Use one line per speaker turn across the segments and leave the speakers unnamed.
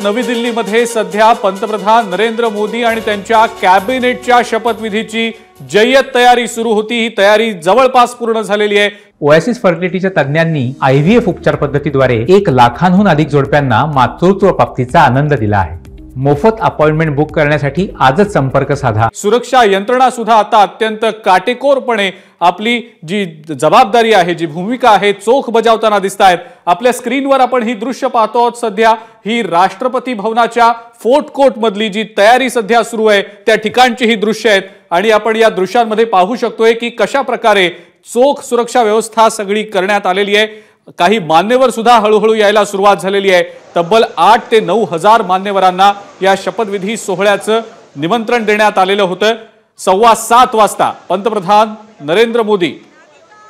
नवी दिल्लीमध्ये सध्या पंतप्रधान नरेंद्र मोदी आणि त्यांच्या कॅबिनेटच्या शपथविधीची जय्यत तयारी सुरू होती। ही तयारी जवळपास पूर्ण झालेली आहे।
ओएसिस फर्टिलिटीच्या तज्ञांनी आयव्हीएफ उपचार पद्धतीद्वारे 1 लाखांहून अधिक जोडप्यांना मातृत्व प्राप्तीचा आनंद दिला आहे। मोफत अपॉइंटमेंट बुक करण्यासाठी आजच संपर्क साधा।
सुरक्षा यंत्रणा सुद्धा आता अत्यंत काटेकोरपणे आपली जी जबाबदारी आहे, जी भूमिका आहे, चोख बजावताना दिसतायत। आपल्या स्क्रीनवर आपण ही दृश्य पाहतो आहोत। सध्या ही राष्ट्रपती भवनाच्या फोर्ट कोर्ट मधली जी तयारी सध्या सुरू आहे त्या ठिकाणची ही दृश्य आहेत आणि आपण या दृश्यांमध्ये पाहू शकतोय की कशा प्रकारे चोख सुरक्षा व्यवस्था सगळी करण्यात आलेली आहे। काही मान्यवर सुद्धा हळूहळू यायला सुरुवात झालेली आहे। तब्बल 8 ते 9 हजार मान्यवरांना या शपथविधी सोहळ्याचं निमंत्रण देण्यात आलेलं होतं। 7:15 वाजता पंतप्रधान नरेंद्र मोदी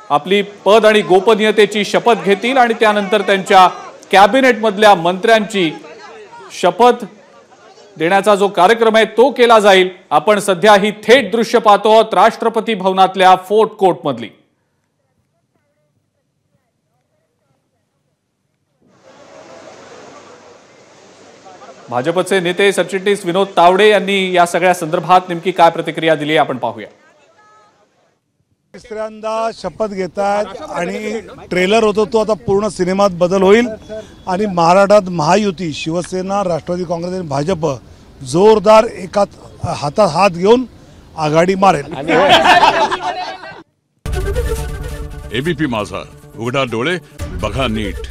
आपली पद आणि गोपनीयतेची शपथ घेतील आणि त्यानंतर त्यांच्या कॅबिनेट मधल्या मंत्र्यांची शपथ देण्याचा जो कार्यक्रम आहे तो केला जाईल। आपण सध्या ही थेट दृश्य पाहतो आहोत राष्ट्रपती भवनातल्या फोर्ट कोर्ट मधली। भाजपचे नेते सरचिटणीस विनोद तावडे यांनी या सगळ्या संदर्भात नेमकी काय प्रतिक्रिया दिली आपण पाहूया।
तिसऱ्यांदा शपथ घेतात आणि ट्रेलर होतो तो आता पूर्ण सिनेमात बदल होईल आणि महाराष्ट्रात महायुती शिवसेना, राष्ट्रवादी काँग्रेस आणि भाजप जोरदार एका हातात हात घेऊन आघाडी मारेल।
एबीपी माझा, उघडा डोळे बघा नीट।